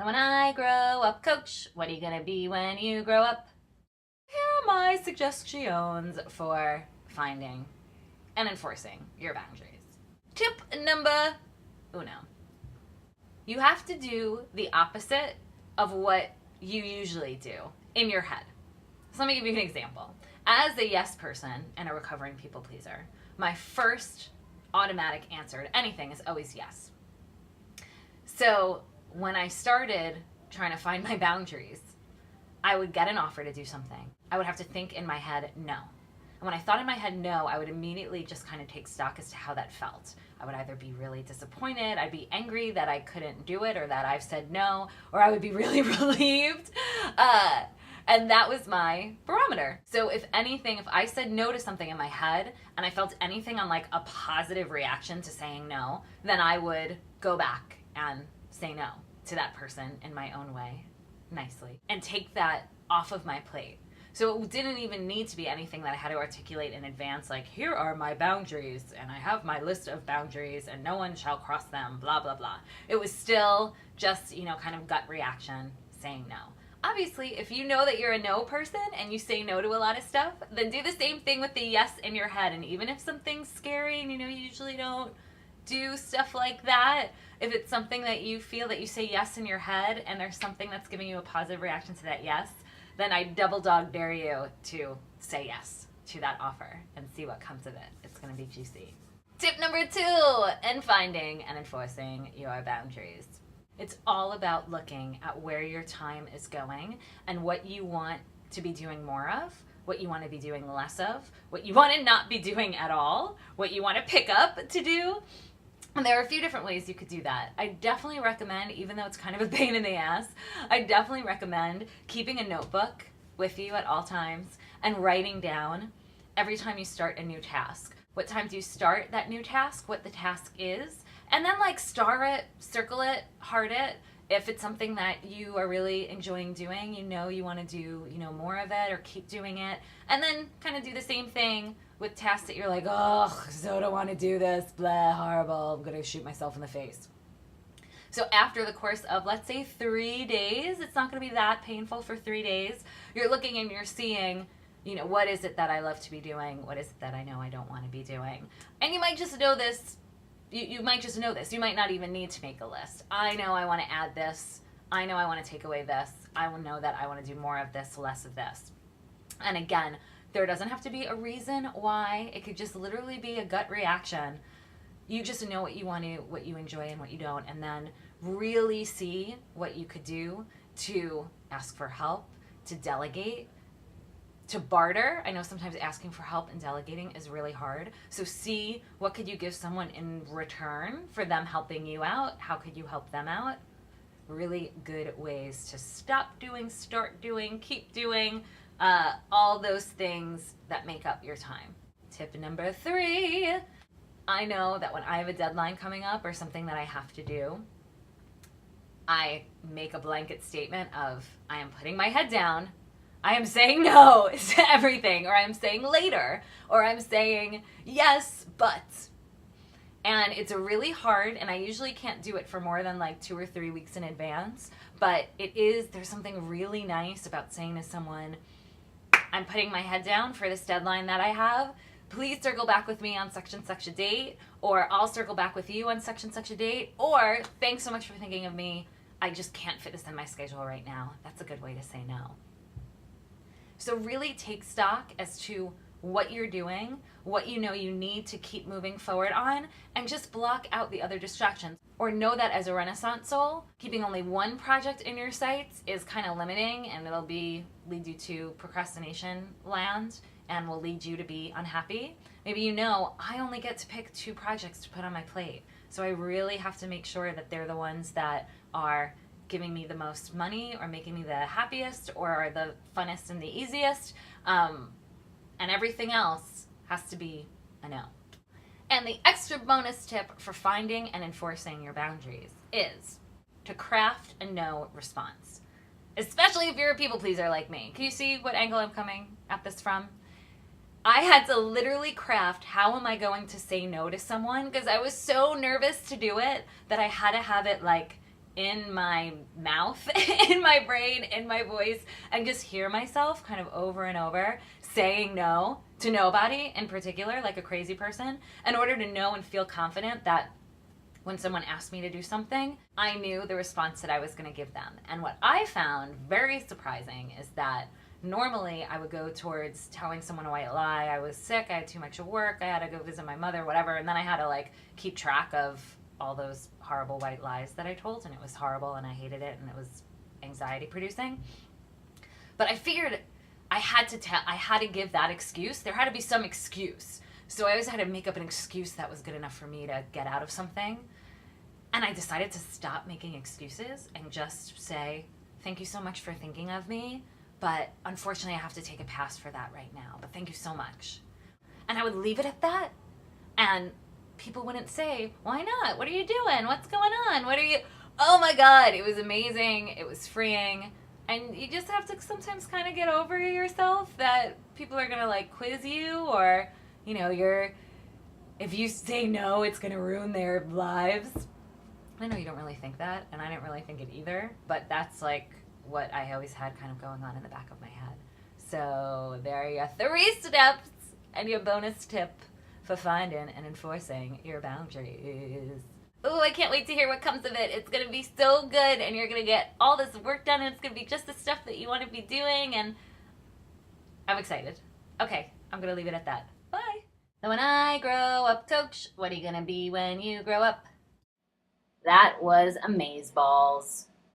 So when I grow up, coach, what are you gonna be when you grow up? Here are my suggestions for finding and enforcing your boundaries. Tip number uno. You have to do the opposite of what you usually do in your head. So let me give you an example. As a yes person and a recovering people pleaser, my first automatic answer to anything is always yes. So when I started trying to find my boundaries, I would get an offer to do something. I would have to think in my head, no. And when I thought in my head no, I would immediately just kind of take stock as to how that felt. I would either be really disappointed, I'd be angry that I couldn't do it or that I've said no, or I would be really relieved. And that was my barometer. So if anything, if I said no to something in my head and I felt anything on like a positive reaction to saying no, then I would go back and say no to that person in my own way, nicely, and take that off of my plate. So it didn't even need to be anything that I had to articulate in advance, like, here are my boundaries, and I have my list of boundaries, and no one shall cross them, blah, blah, blah. It was still just, kind of gut reaction, saying no. Obviously, if you know that you're a no person and you say no to a lot of stuff, then do the same thing with the yes in your head. And even if something's scary and you usually don't do stuff like that, if it's something that you feel that you say yes in your head and there's something that's giving you a positive reaction to that yes, then I double dog dare you to say yes to that offer and see what comes of it. It's going to be juicy. Tip number 2 in finding and enforcing your boundaries. It's all about looking at where your time is going and what you want to be doing more of, what you want to be doing less of, what you want to not be doing at all, what you want to pick up to do. And there are a few different ways you could do that. I definitely recommend, even though it's kind of a pain in the ass, I definitely recommend keeping a notebook with you at all times and writing down every time you start a new task. What time do you start that new task, what the task is, and then star it, circle it, heart it. If it's something that you are really enjoying doing, you want to do, more of it or keep doing it. And then kind of do the same thing with tasks that you're like, oh, so don't want to do this, blah, horrible, I'm going to shoot myself in the face. So after the course of, let's say, 3 days, it's not going to be that painful for 3 days. You're looking and you're seeing, what is it that I love to be doing? What is it that I know I don't want to be doing? And you might just know this. You might just know this. You might not even need to make a list. I know I want to add this. I know I want to take away this. I will know that I want to do more of this, less of this. And again, there doesn't have to be a reason why. It could just literally be a gut reaction. You just know what you want to, what you enjoy and what you don't, and then really see what you could do to ask for help, to delegate, to barter. I know sometimes asking for help and delegating is really hard. So see what could you give someone in return for them helping you out. How could you help them out? Really good ways to stop doing, start doing, keep doing, all those things that make up your time. Tip number 3. I know that when I have a deadline coming up or something that I have to do, I make a blanket statement of, I am putting my head down, I am saying no to everything, or I'm saying later, or I'm saying yes, but. And it's really hard, and I usually can't do it for more than 2 or 3 weeks in advance, but there's something really nice about saying to someone, I'm putting my head down for this deadline that I have. Please circle back with me on such and such a date, or I'll circle back with you on such and such a date, or thanks so much for thinking of me. I just can't fit this in my schedule right now. That's a good way to say no. So really take stock as to what you're doing, what you need to keep moving forward on, and just block out the other distractions. Or know that as a Renaissance soul, keeping only one project in your sights is kind of limiting, and it'll lead you to procrastination land and will lead you to be unhappy. Maybe I only get to pick 2 projects to put on my plate. So I really have to make sure that they're the ones that are giving me the most money or making me the happiest or are the funnest and the easiest. And everything else has to be a no. And the extra bonus tip for finding and enforcing your boundaries is to craft a no response. Especially if you're a people pleaser like me. Can you see what angle I'm coming at this from? I had to literally craft how am I going to say no to someone because I was so nervous to do it that I had to have it in my mouth, in my brain, in my voice, and just hear myself kind of over and over saying no to nobody in particular, like a crazy person, in order to know and feel confident that when someone asked me to do something, I knew the response that I was going to give them. And what I found very surprising is that normally I would go towards telling someone a white lie. I was sick, I had too much work, I had to go visit my mother, whatever, and then I had to like keep track of all those horrible white lies that I told, and it was horrible and I hated it and it was anxiety producing. But I figured I had to give that excuse. There had to be some excuse. So I always had to make up an excuse that was good enough for me to get out of something. And I decided to stop making excuses and just say, thank you so much for thinking of me, but unfortunately I have to take a pass for that right now, but thank you so much. And I would leave it at that, and people wouldn't say, why not? What are you doing? What's going on? What are you... Oh my God, it was amazing. It was freeing. And you just have to sometimes kind of get over yourself that people are going to like quiz you, or, you know, if you say no, it's going to ruin their lives. I know you don't really think that, and I didn't really think it either, but that's like what I always had kind of going on in the back of my head. So there are your 3 steps and your bonus tip for finding and enforcing your boundaries. Oh, I can't wait to hear what comes of it. It's going to be so good, and you're going to get all this work done, and it's going to be just the stuff that you want to be doing, and I'm excited. Okay, I'm going to leave it at that. Bye. So when I grow up, Coach, what are you going to be when you grow up? That was amazeballs.